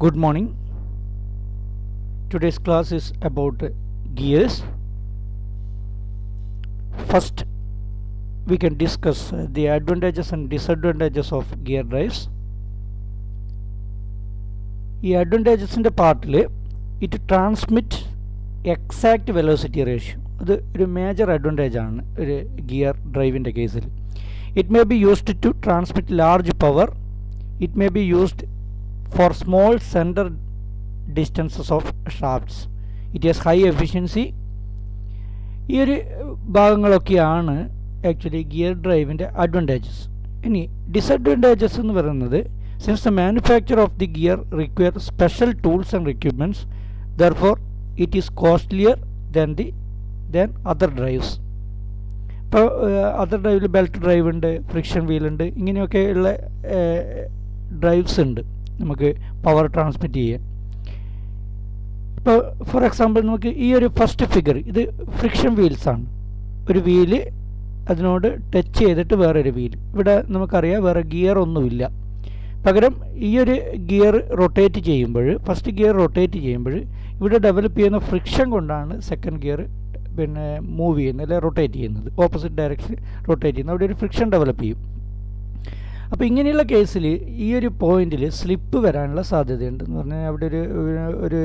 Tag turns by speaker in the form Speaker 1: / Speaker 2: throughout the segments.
Speaker 1: Good morning. Today's class is about gears. First, we can discuss the advantages and disadvantages of gear drives. The advantages in the part, it transmits exact velocity ratio. That is a major advantage on gear drive in the case. It may be used to transmit large power. It may be used for small center distances of shafts. It has high efficiency. This is actually gear drive advantages. Any disadvantages in the since the manufacture of the gear requires special tools and equipments, therefore it is costlier than other drives. Other drive belt drive and friction wheel and drives and power transmit. For example, this first figure this friction wheels on a wheel touch a wheel. Here gear onnuilla. Pagaram gear rotate first gear rotate develop friction kondana second gear move rotate opposite direction rotate friction develop. അപ്പോൾ ഇങ്ങനെയുള്ള കേസിൽ ഈ ഒരു പോയിന്റിൽ slip വരാനുള്ള സാധ്യതയുണ്ട് എന്ന് പറഞ്ഞാൽ അവിടെ ഒരു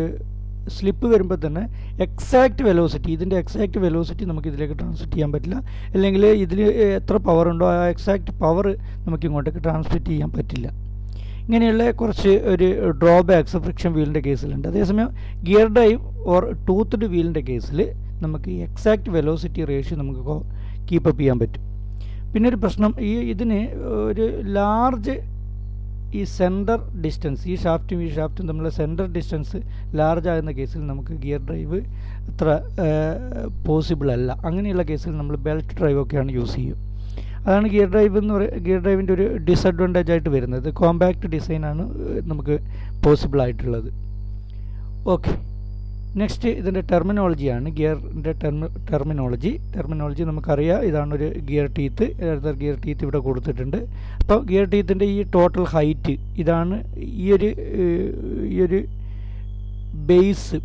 Speaker 1: സ്ലിപ്പ് വരുമ്പോൾ തന്നെ എക്സാക്റ്റ് വെലോസിറ്റി ഇതിൻ്റെ എക്സാക്റ്റ് വെലോസിറ്റി നമുക്ക് ഇതിലേക്ക് ട്രാൻസ്മിറ്റ് ചെയ്യാൻ പറ്റില്ല, അല്ലെങ്കിൽ ഇതിൽ എത്ര പവർ ഉണ്ടോ ആ എക്സാക്റ്റ് പവർ നമുക്ക് ഇങ്ങോട്ടേക്ക് ട്രാൻസ്മിറ്റ് ചെയ്യാൻ പറ്റില്ല. ഇങ്ങനെയുള്ള കുറച്ച് ഒരു ഡ്രോബാക്സ് ഫ്രിക്ഷൻ വീലിൻ്റെ കേസിലുണ്ട്. അതേസമയം ഗിയർ ഡ്രൈവ് ഓർ ടൂത്ത്ഡ് വീലിൻ്റെ കേസിൽ നമുക്ക് ഈ എക്സാക്റ്റ് വെലോസിറ്റി റേഷ്യോ നമുക്ക് കീപ്പപ്പ് ചെയ്യാൻ പറ്റും. പിന്നെ ഒരു പ്രശ്നം ഇതിന് ഒരു ലാർജ് ഈ സെൻറ്റർ ഡിസ്റ്റൻസ് ഈ ഷാഫ്റ്റും തമ്മിലുള്ള സെൻറ്റർ ഡിസ്റ്റൻസ് ലാർജ് ആകുന്ന കേസിൽ നമുക്ക് ഗിയർ ഡ്രൈവ് അത്ര പോസിബിൾ അല്ല. അങ്ങനെയുള്ള കേസിൽ നമ്മൾ ബെൽറ്റ് ഡ്രൈവ് ഒക്കെയാണ് യൂസ് ചെയ്യുക. അതാണ് ഗിയർ ഡ്രൈവ് എന്ന് പറയുക. ഗിയർ ഡ്രൈവിൻ്റെ ഒരു ഡിസഡ്വാൻറ്റേജ് ആയിട്ട് വരുന്നത് കോമ്പാക്റ്റ് ഡിസൈനാണ് നമുക്ക് പോസിബിൾ ആയിട്ടുള്ളത്. ഓക്കെ, നെക്സ്റ്റ് ഇതിൻ്റെ ടെർമിനോളജിയാണ് ഗിയറിൻ്റെ ടെർമിനോളജി നമുക്കറിയാം. ഇതാണൊരു ഗിയർ ടീത്ത്. ഗിയർ ടീത്ത് ഇവിടെ കൊടുത്തിട്ടുണ്ട്. അപ്പോൾ ഗിയർ ടീത്തിൻ്റെ ഈ ടോട്ടൽ ഹൈറ്റ് ഇതാണ്. ഈ ഒരു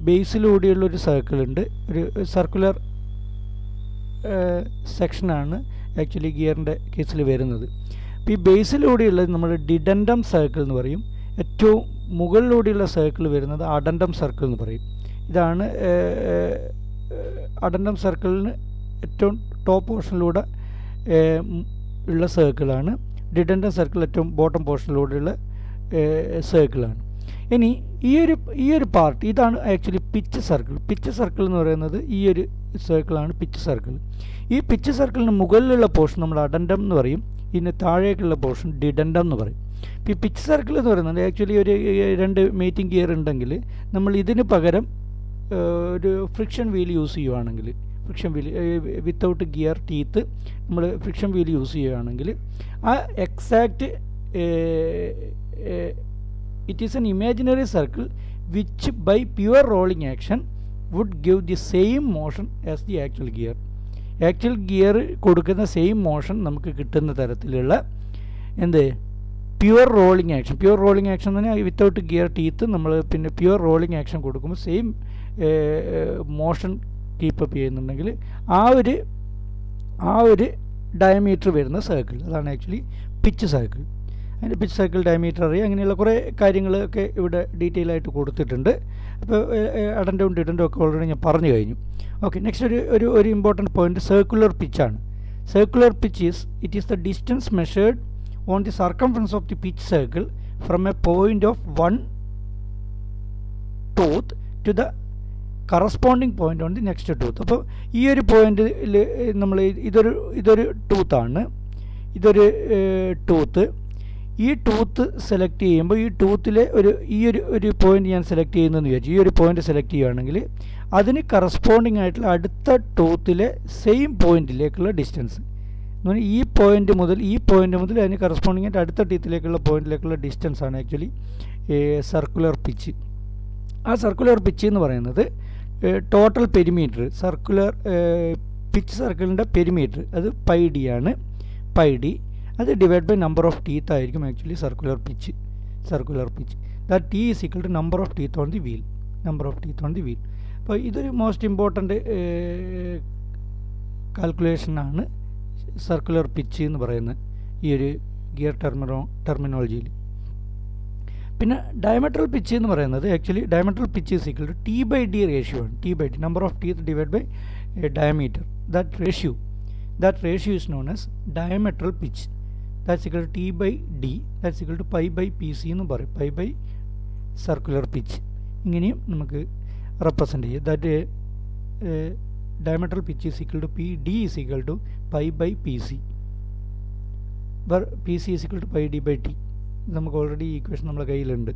Speaker 1: ബേസിലൂടെയുള്ളൊരു സർക്കിളുണ്ട്, ഒരു സർക്കുലർ സെക്ഷനാണ് ആക്ച്വലി ഗിയറിൻ്റെ കേസിൽ വരുന്നത്. അപ്പോൾ ഈ ബേസിലൂടെയുള്ളത് നമ്മൾ ഡിഡൻഡം സർക്കിൾ എന്ന് പറയും. ഏറ്റവും മുകളിലൂടെയുള്ള സർക്കിൾ വരുന്നത് അഡൻഡം സർക്കിൾ എന്ന് പറയും. ഇതാണ് അഡൻഡം സർക്കിളിന് ഏറ്റവും ടോപ്പ് പോർഷനിലൂടെ ഉള്ള സർക്കിളാണ്. ഡിഡൻഡം സർക്കിൾ ഏറ്റവും ബോട്ടം പോർഷനിലൂടെയുള്ള സർക്കിളാണ്. ഇനി ഈ ഒരു പാർട്ട് ഇതാണ് ആക്ച്വലി പിച്ച് സർക്കിൾ എന്ന് പറയുന്നത്. ഈ ഒരു സർക്കിളാണ് പിച്ച് സർക്കിൾ. ഈ പിച്ച് സർക്കിളിന് മുകളിലുള്ള പോർഷൻ നമ്മൾ അഡൻഡം എന്ന് പറയും, ഇതിന് താഴേക്കുള്ള പോർഷൻ ഡിഡൻഡം എന്ന് പറയും. ഈ പിച്ച് സർക്കിൾ എന്ന് പറയുന്നത് ആക്ച്വലി ഒരു രണ്ട് മേറ്റിംഗ് ഗിയർ ഉണ്ടെങ്കിൽ നമ്മൾ ഇതിന് പകരം ഒരു ഫ്രിക്ഷൻ വീൽ യൂസ് ചെയ്യുകയാണെങ്കിൽ, friction wheel without gear teeth നമ്മൾ ഫ്രിക്ഷൻ വീൽ യൂസ് ചെയ്യുകയാണെങ്കിൽ ആ exact it is an imaginary circle which by pure rolling action would give the same motion as the actual gear. Actual gear കൊടുക്കുന്ന same motion നമുക്ക് കിട്ടുന്ന തരത്തിലുള്ള pure rolling action എന്ന് പറഞ്ഞാൽ without gear teeth നമ്മൾ പിന്നെ പ്യുവർ റോളിംഗ് ആക്ഷൻ കൊടുക്കുമ്പോൾ same motion keep up ചെയ്യുന്നുണ്ടെങ്കിൽ ആ ഒരു ഡയമീറ്റർ വരുന്ന സർക്കിൾ അതാണ് ആക്ച്വലി പിച്ച് സർക്കിൾ. അതിൻ്റെ പിച്ച് സർക്കിൾ ഡയമീറ്റർ അറിയാം. അങ്ങനെയുള്ള കുറേ കാര്യങ്ങളൊക്കെ ഇവിടെ ഡീറ്റെയിൽ ആയിട്ട് കൊടുത്തിട്ടുണ്ട്. അപ്പോൾ അഡൻഡും ഡിഡൻഡും ഒക്കെ ഓൾറെഡി ഞാൻ പറഞ്ഞു കഴിഞ്ഞു. ഓക്കെ, നെക്സ്റ്റ് ഒരു ഇമ്പോർട്ടൻറ്റ് പോയിൻറ്റ് സർക്കുലർ പിച്ചാണ്. Circular pitch it is the distance measured on the circumference of the pitch circle from a point of one tooth to the corresponding point on the next tooth. അപ്പോൾ ഈ ഒരു പോയിന്റിൽ നമ്മൾ ഇതൊരു ടൂത്താണ്, ഇതൊരു tooth. ഈ tooth select ചെയ്യുമ്പോൾ ഈ ടൂത്തിലെ ഒരു പോയിന്റ് ഞാൻ സെലക്ട് ചെയ്യുന്നതെന്ന് വിചാരിച്ചു. ഈ ഒരു പോയിന്റ് സെലക്ട് ചെയ്യുകയാണെങ്കിൽ അതിന് കറസ്പോണ്ടിങ് ആയിട്ടുള്ള അടുത്ത ടൂത്തിലെ സെയിം പോയിന്റിലേക്കുള്ള ഡിസ്റ്റൻസ് ഈ പോയിന്റ് മുതൽ അതിന് കറസ്പോണ്ടിങ് ആയിട്ട് അടുത്ത ടീത്തിലേക്കുള്ള പോയിന്റിലേക്കുള്ള ഡിസ്റ്റൻസ് ആണ് ആക്ച്വലി സർക്കുലർ പിച്ച്. ആ സർക്കുലർ പിച്ച് എന്ന് പറയുന്നത് ടോട്ടൽ പെരിമീറ്റർ പിച്ച് സർക്കിളിൻ്റെ പെരിമീറ്റർ അത് പൈ ഡി ആണ്. അത് divide by number of teeth ആയിരിക്കും actually circular pitch. that t is equal to number of teeth on the wheel. അപ്പോൾ ഇതൊരു മോസ്റ്റ് ഇമ്പോർട്ടൻ്റ് കാൽക്കുലേഷൻ ആണ് സർക്കുലർ പിച്ച് എന്ന് പറയുന്ന ഈ ഒരു ഗിയർ ടെർമിനോളജിയിൽ. പിന്നെ ഡയമട്രൽ പിച്ച് എന്ന് പറയുന്നത് actually diametral pitch is equal to T/D ratio ആണ്. T/D number of teeth divide by diameter. that ratio is known as diametral pitch. That's equal to T/D, that's equal to pi by PC എന്ന് പറയും. pi by circular pitch ഇങ്ങനെയും നമുക്ക് represent ചെയ്യും. That diametral pitch is equal to PD is equal to pi by PC, where PC is equal to pi d by T. നമുക്ക് already ഈ equation നമ്മുടെ കയ്യിലുണ്ട്.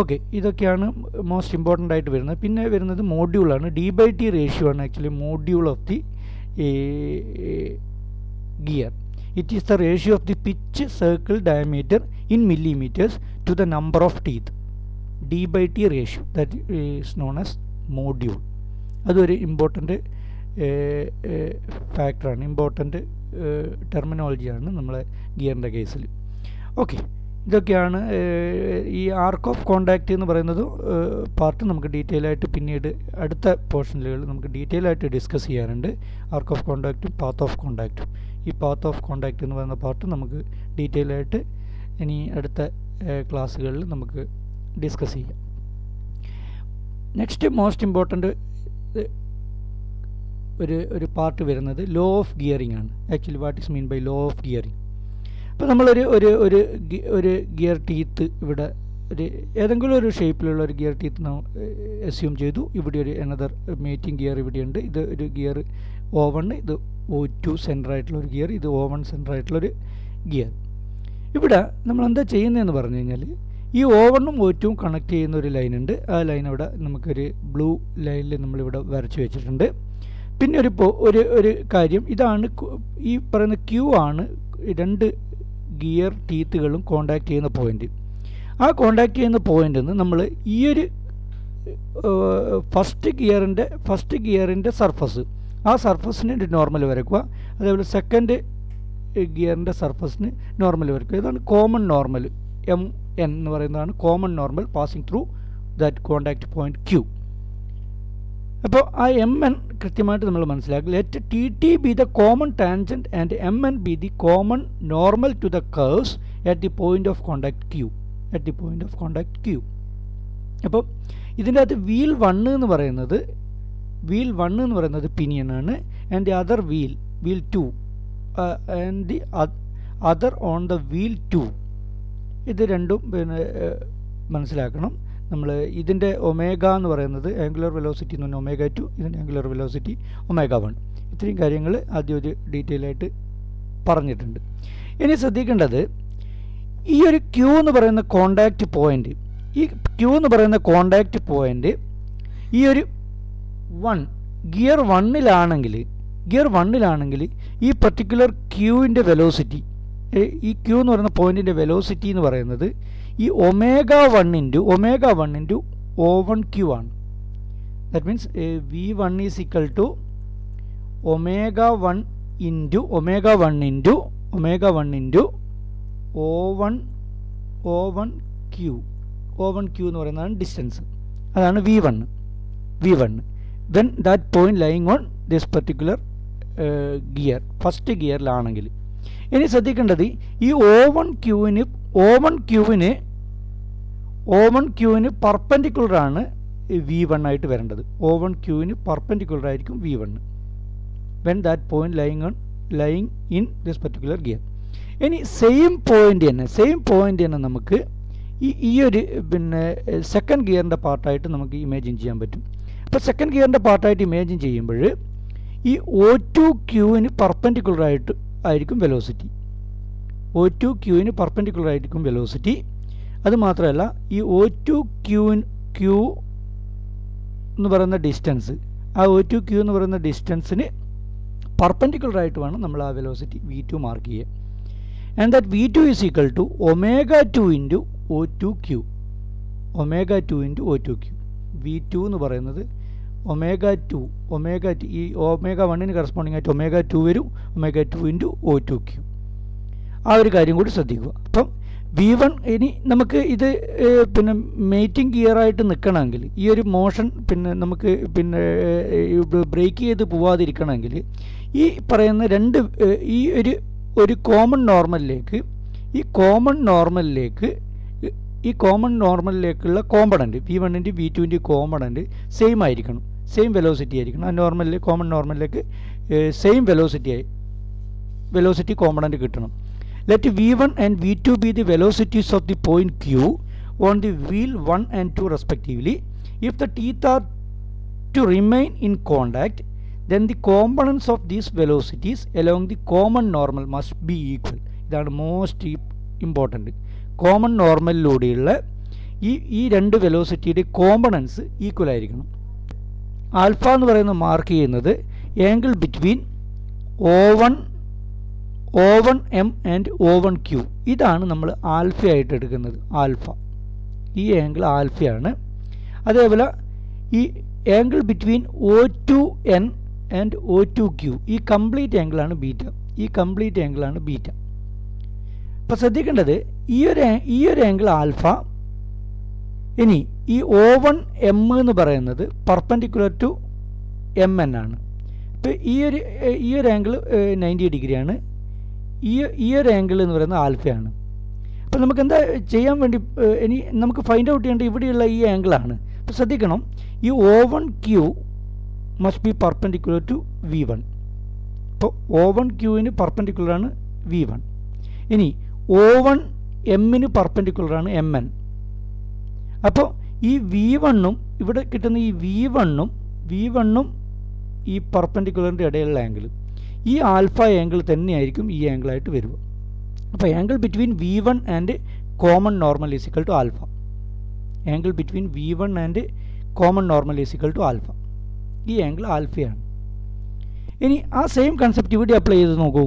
Speaker 1: Okay, ഇതൊക്കെയാണ് മോസ്റ്റ് ഇമ്പോർട്ടൻ്റ് ആയിട്ട് വരുന്നത്. പിന്നെ വരുന്നത് മോഡ്യൂളാണ്. D/T റേഷ്യോ ആണ് actually module of the gear. It is the ratio of the pitch circle diameter in millimeters to the number of teeth. D/T ratio, that is known as module. അതൊരു important ഫാക്ടറാണ്, important ടെർമിനോളജിയാണ് നമ്മളെ ഗിയറിൻ്റെ കേസിൽ. Okay, ഇതൊക്കെയാണ് ഈ arc of contact എന്ന് പറയുന്നത് part നമുക്ക് detail ആയിട്ട് പിന്നീട് അടുത്ത പോർഷനുകൾ നമുക്ക് ഡീറ്റെയിൽ ആയിട്ട് ഡിസ്കസ് ചെയ്യാനുണ്ട്. Arc of കോണ്ടാക്റ്റും path of കോണ്ടാക്റ്റും. ഈ പാത്ത് ഓഫ് കോണ്ടാക്റ്റ് എന്ന് പറയുന്ന പാർട്ട് നമുക്ക് ഡീറ്റെയിൽ ആയിട്ട് ഇനി അടുത്ത ക്ലാസ്സുകളിൽ നമുക്ക് ഡിസ്കസ് ചെയ്യാം. നെക്സ്റ്റ് മോസ്റ്റ് ഇമ്പോർട്ടൻ്റ് ഒരു പാർട്ട് വരുന്നത് ലോ ഓഫ് ഗിയറിംഗ് ആണ്. Actually what is mean by law of gearing? അപ്പോൾ നമ്മളൊരു ഒരു ഗിയർ ടീത്ത് ഇവിടെ ഏതെങ്കിലും ഒരു ഷേപ്പിലുള്ള ഒരു ഗിയർ ടീത്ത് നാം അസ്യൂം ചെയ്തു. ഇവിടെ ഒരു അനദർ മേറ്റിംഗ് ഗിയർ ഇവിടെയുണ്ട്. ഇത് ഒരു ഗിയർ O1, ഇത് O2 സെൻറ്ററായിട്ടുള്ളൊരു ഗിയർ, ഇത് O1 സെൻറ്ററായിട്ടുള്ളൊരു ഗിയർ. ഇവിടെ നമ്മൾ എന്താ ചെയ്യുന്നതെന്ന് പറഞ്ഞു കഴിഞ്ഞാൽ ഈ O1ഉം O2ഉം കണക്ട് ചെയ്യുന്ന ഒരു ലൈൻ ഉണ്ട്. ആ ലൈൻ ഇവിടെ നമുക്കൊരു ബ്ലൂ ലൈനിൽ നമ്മളിവിടെ വരച്ച് വെച്ചിട്ടുണ്ട്. പിന്നെ ഒരു കാര്യം ഇതാണ്, ഈ പറയുന്ന Q ആണ് രണ്ട് ഗിയർ ടീത്തുകളും കോണ്ടാക്ട് ചെയ്യുന്ന പോയിൻ്റ്. ആ കോണ്ടാക്ട് ചെയ്യുന്ന പോയിൻ്റിൽ നിന്ന് നമ്മൾ ഈ ഒരു ഫസ്റ്റ് ഗിയറിൻ്റെ സർഫസ്, ആ സർഫസിന് നോർമൽ വരയ്ക്കുക. അതേപോലെ സെക്കൻഡ് ഗിയറിൻ്റെ സർഫസിന് നോർമൽ വരയ്ക്കുക. ഇതാണ് കോമൺ നോർമൽ. MN എന്ന് പറയുന്നതാണ് common normal passing through that contact point Q. അപ്പോൾ ആ MN കൃത്യമായിട്ട് നമ്മൾ മനസ്സിലാക്കുക. Let TT be the common tangent and MN be the common normal to the curves at the point of contact Q. അപ്പോൾ ഇതിൻ്റെ അകത്ത് വീൽ 1 എന്ന് പറയുന്നത് പിനിയൻ ആണ്. And the other wheel 2 and the other on the wheel 2. ഇത് രണ്ടും പിന്നെ മനസ്സിലാക്കണം. നമ്മൾ ഇതിൻ്റെ ഒമേഗ എന്ന് പറയുന്നത് ആംഗുലർ വെലോസിറ്റി എന്ന് പറഞ്ഞാൽ ω2, ഇതിൻ്റെ ആംഗുലർ വെലോസിറ്റി ω1. ഇത്രയും കാര്യങ്ങൾ ആദ്യം ഒരു ഡീറ്റെയിൽ ആയിട്ട് പറഞ്ഞിട്ടുണ്ട്. ഇനി ശ്രദ്ധിക്കേണ്ടത് ഈ ഒരു Q എന്ന് പറയുന്ന കോണ്ടാക്റ്റ് പോയിൻ്റ്, ഈ ഒരു ഗിയർ വണ്ണിലാണെങ്കിൽ ഈ പർട്ടിക്കുലർ Qൻ്റെ വെലോസിറ്റി, ഈ Q എന്ന് പറയുന്ന പോയിൻറ്റിൻ്റെ വെലോസിറ്റി എന്ന് പറയുന്നത് ഈ ω1 ഇൻറ്റു O1Q ആണ്. That means V1 is equal to ω1 into O1Q എന്ന് പറയുന്നതാണ് ഡിസ്റ്റൻസ്. അതാണ് V1 when that point lying on this particular gear, first ഗിയറിലാണെങ്കിൽ. ഇനി ശ്രദ്ധിക്കേണ്ടത് ഈ O1Qന് പെർപെൻഡിക്കുലറാണ് V1 ആയിട്ട് വരേണ്ടത്. O1Qന് പെർപെൻഡിക്കുലർ ആയിരിക്കും V1 when that point lying in this particular gear. ഇനി സെയിം പോയിൻ്റ് തന്നെ നമുക്ക് ഈ ഒരു പിന്നെ സെക്കൻഡ് ഗിയറിൻ്റെ പാർട്ടായിട്ട് നമുക്ക് ഇമാജിൻ ചെയ്യാൻ പറ്റും. അപ്പോൾ സെക്കൻഡ് ഗിയറിൻ്റെ പാർട്ടായിട്ട് ഇമാജിൻ ചെയ്യുമ്പോൾ ഈ O2Qന് പെർപെൻഡിക്കുലർ ആയിരിക്കും വെലോസിറ്റി. അതുമാത്രമല്ല ഈ O2Q എന്ന് പറയുന്ന ഡിസ്റ്റൻസ്, ആ O2Q എന്ന് പറയുന്ന ഡിസ്റ്റൻസിന് പെർപെൻഡിക്കുലർ ആയിട്ട് വേണം നമ്മൾ ആ വെലോസിറ്റി V2 മാർക്ക് ചെയ്യുക. And that V2 is equal to ω2 into O2Q. V2 എന്ന് പറയുന്നത് ω2 ഈ ω1ന് കറസ്പോണ്ടിങ് ആയിട്ട് ω2 വരും. ω2 ഇൻറ്റു O2Q. ആ ഒരു കാര്യം കൂടി ശ്രദ്ധിക്കുക. അപ്പം V1 ഇനി നമുക്ക് ഇത് പിന്നെ മേറ്റിംഗ് ഗിയർ ആയിട്ട് നിൽക്കണമെങ്കിൽ ഈ ഒരു മോഷൻ പിന്നെ നമുക്ക് പിന്നെ ബ്രേക്ക് ചെയ്ത് പോവാതിരിക്കണമെങ്കിൽ ഈ പറയുന്ന രണ്ട് ഈ ഒരു കോമൺ നോർമലിലേക്ക് ഈ കോമൺ നോർമലിലേക്കുള്ള component V1 V2 component same ആയിരിക്കണം, സെയിം വെലോസിറ്റി ആയിരിക്കണം. ആ നോർമലിൽ കോമൺ നോർമലിലേക്ക് സെയിം വെലോസിറ്റി കോമ്പണൻറ്റ് കിട്ടണം. Let V1 and V2 be the velocities of the point Q on the wheel 1 and 2 respectively. If the teeth are to remain in contact, then the components of these velocities along the common normal must be equal. ഇതാണ് most important. Common നോർമലിലൂടെയുള്ള ഈ രണ്ട് വെലോസിറ്റിയുടെ components equal ആയിരിക്കണം. Alpha എന്ന് പറയുന്നത് mark ചെയ്യുന്നത് angle between O1M and O1Q. ഇതാണ് നമ്മൾ alpha ആയിട്ട് എടുക്കുന്നത്. ആൽഫ, ഈ ആംഗിൾ ആൽഫയാണ്. അതേപോലെ ഈ angle between O2N and O2Q, ഈ കംപ്ലീറ്റ് ആംഗിളാണ് ബീറ്റ. അപ്പോൾ ശ്രദ്ധിക്കേണ്ടത് ഈ ഒരു ആംഗിൾ ആൽഫ. ഇനി ഈ O1M എന്ന് പറയുന്നത് പെർപെൻഡിക്കുലർ ടു MN ആണ്. ഇപ്പോൾ ഈ ഒരു ആംഗിൾ 90 ഡിഗ്രിയാണ്. ഈ ഒരു ആംഗിൾ എന്ന് പറയുന്നത് ആൽഫയാണ്. അപ്പോൾ നമുക്ക് എന്താ ചെയ്യാൻ വേണ്ടി ഇനി നമുക്ക് ഫൈൻഡ് ഔട്ട് ചെയ്യേണ്ട ഇവിടെയുള്ള ഈ ആംഗിളാണ്. അപ്പോൾ ശ്രദ്ധിക്കണം, ഈ O1Q must be perpendicular to V1. അപ്പോൾ O1Qന് പെർപെൻഡിക്കുലറാണ് V1. ഇനി O1Mന് പെർപെൻഡിക്കുലറാണ് MN. അപ്പോൾ ഈ V1ഉം ഇവിടെ കിട്ടുന്ന ഈ V1ഉം ഈ പെർപെൻഡിക്കുലറിൻ്റെ ഇടയിലുള്ള ആംഗിൾ, ഈ ആൽഫ ആംഗിൾ തന്നെയായിരിക്കും ഈ ആംഗിളായിട്ട് വരിക. അപ്പോൾ angle between V1 and common normal is equal to alpha. Angle between V1 and common normal is equal to alpha. ഈ ആംഗിൾ ആൽഫയാണ്. ഇനി ആ സെയിം കൺസെപ്റ്റ് ഇവിടെ അപ്ലൈ ചെയ്ത് നോക്കൂ.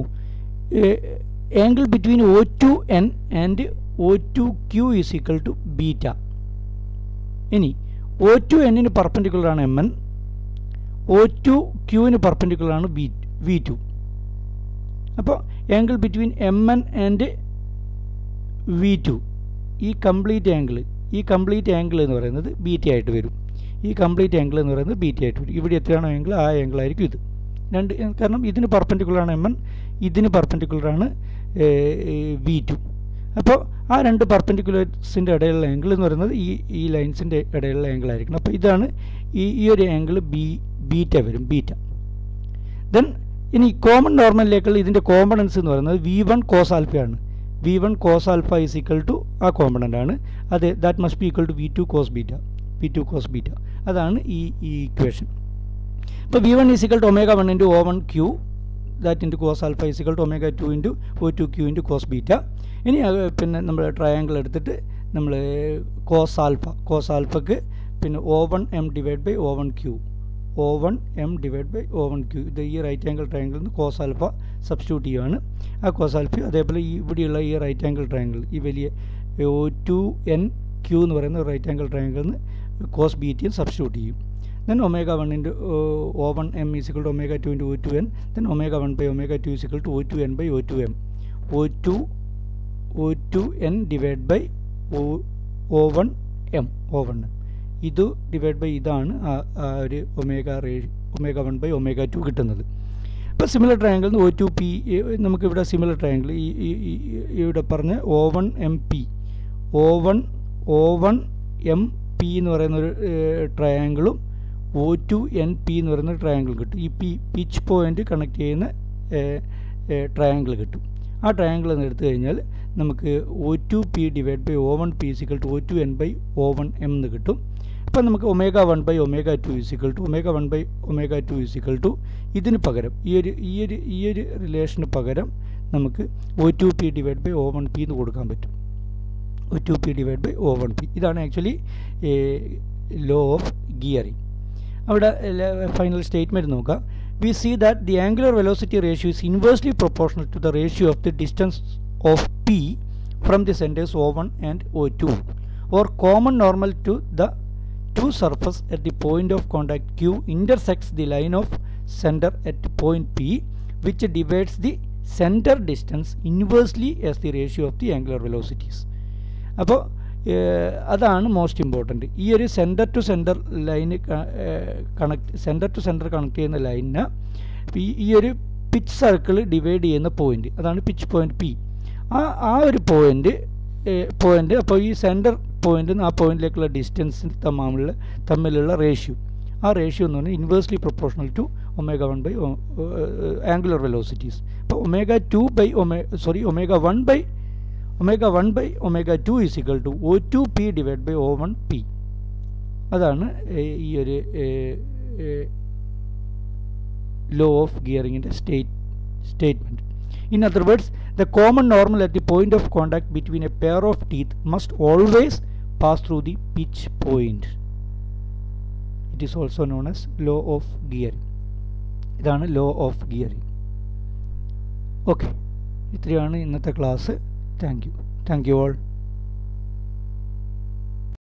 Speaker 1: Angle between O2N and O2Q is equal to beta. ഇനി O2Nന് പെർപെൻഡിക്കുലറാണ് MN, O2Qന് പെർപെൻഡിക്കുലറാണ് V2. അപ്പോൾ angle between MN and V2, ഈ കംപ്ലീറ്റ് ആംഗിൾ എന്ന് പറയുന്നത് ബീറ്റ ആയിട്ട് വരും. ഇവിടെ എത്രയാണോ ആംഗിൾ ആ ആംഗിൾ ആയിരിക്കും ഇത്. കാരണം ഇതിന് പെർപെൻഡിക്കുലറാണ് MN, ഇതിന് പെർപെൻഡിക്കുലറാണ് V2. അപ്പോൾ ആ രണ്ട് പെർപെൻഡിക്കുലേഴ്സിൻ്റെ ഇടയിലുള്ള ആംഗിൾ എന്ന് പറയുന്നത് ഈ ലൈൻസിൻ്റെ ഇടയിലുള്ള ആംഗിൾ ആയിരിക്കണം. അപ്പോൾ ഇതാണ് ഈ ഒരു ആംഗിൾ ബീറ്റ വരും, ബീറ്റ. ദെൻ ഇനി കോമൺ നോർമലിലേക്കുള്ള ഇതിൻ്റെ കോമ്പണൻസ് എന്ന് പറയുന്നത് V1 കോസ് ആൽഫയാണ്. V1 cos alpha is equal to ആ കോമ്പണൻ്റ് ആണ്. That must be equal to V2 cos beta. അതാണ് ഈ ഇക്വേഷൻ. ഇപ്പോൾ V1 is equal to omega 1 into O1Q, that into cos alpha is equal to omega 2 into O2Q into cos beta. ഇനി പിന്നെ നമ്മൾ triangle എടുത്തിട്ട് നമ്മൾ cos ആൽഫക്ക് പിന്നെ O1M divide by O1Q, ഇത് ഈ റൈറ്റ് ആംഗിൾ ട്രയാങ്കിളിൽ നിന്ന് കോസ് ആൽഫ സബ്സ്റ്റിറ്റ്യൂട്ട് ചെയ്യുകയാണ്. ആ കോസ് ആൽഫ അതേപോലെ ഇവിടെയുള്ള ഈ റൈറ്റ് ആംഗിൾ ട്രയാങ്കിൾ, ഈ വലിയ O2NQ എന്ന് പറയുന്ന റൈറ്റ് ആംഗിൾ ട്രയാങ്കിളിൽ നിന്ന് കോസ് ബീറ്റയും സബ്സ്റ്റിറ്റ്യൂട്ട് ചെയ്യും. Then omega 1 into O1M is equal to omega 2 into O2N. Then omega 1 by omega 2 is equal to O2N by O2M. O2N divide by O1M. ഇത് divide by ഇതാണ് ഒരു omega 1 by omega 2 കിട്ടുന്നത്. ഇപ്പോൾ similar triangle O2P നമുക്കിവിടെ similar triangle ഇവിടെ പറഞ്ഞ O1MP എന്ന് പറയുന്ന ഒരു ട്രയാങ്കിളും O2NP എന്ന് പറയുന്ന ട്രയാങ്കിൾ കിട്ടും. ഈ പിച്ച് പോയിൻ്റ് കണക്ട് ചെയ്യുന്ന ട്രയാങ്കിൾ കിട്ടും. ആ ട്രയാങ്കിൾ എന്ന് എടുത്തു കഴിഞ്ഞാൽ നമുക്ക് O2P divide by O1P equal to O2N by O1M എന്ന് കിട്ടും. അപ്പോൾ നമുക്ക് omega 1 by omega 2 equal to omega 1 by omega 2 equal to ഇതിന് പകരം ഈ ഒരു റിലേഷന് പകരം നമുക്ക് O2P ഡിവൈഡ് ബൈ O1P എന്ന് കൊടുക്കാൻ പറ്റും. O2P divide by O1P. ഇതാണ് ആക്ച്വലി ലോ ഓഫ് ഗിയറിംഗ്. അവിടെ ഫൈനൽ സ്റ്റേറ്റ്മെൻറ്റ് നോക്കാം. We see that the angular velocity ratio is inversely proportional to the ratio of the distance of P from the centers O1 and O2, or common normal to the two surfaces at the point of contact Q intersects the line of center at point P, which divides the center distance inversely as the ratio of the angular velocities. അപ്പോൾ അതാണ് most important. ഈ ഒരു centre to centre ലൈന് centre to centre connect ചെയ്യുന്ന ലൈനിന് ഈ ഒരു pitch circle divide ചെയ്യുന്ന പോയിൻ്റ്, അതാണ് പിച്ച് പോയിൻ്റ് പി. ആ ഒരു പോയിൻ്റ് അപ്പോൾ ഈ സെൻറ്റർ പോയിൻ്റ് ആ പോയിൻറ്റിലേക്കുള്ള ഡിസ്റ്റൻസ് തമ്മിലുള്ള റേഷ്യോ, ആ റേഷ്യോ എന്ന് പറഞ്ഞാൽ inversely proportional to ω1 by angular velocities. അപ്പോൾ ω1 by ω2 is equal to O2P divide by O1P. അതാണ് ഈ ഒരു ലോ ഓഫ് ഗിയറിങ്ങിൻ്റെ statement. In other words, the common normal at the point of contact between a pair of teeth must always pass through the pitch point. It is also known as law of gearing. ഇതാണ് law of gearing. Okay, ഇത്രയാണ് ഇന്നത്തെ class. Thank you all.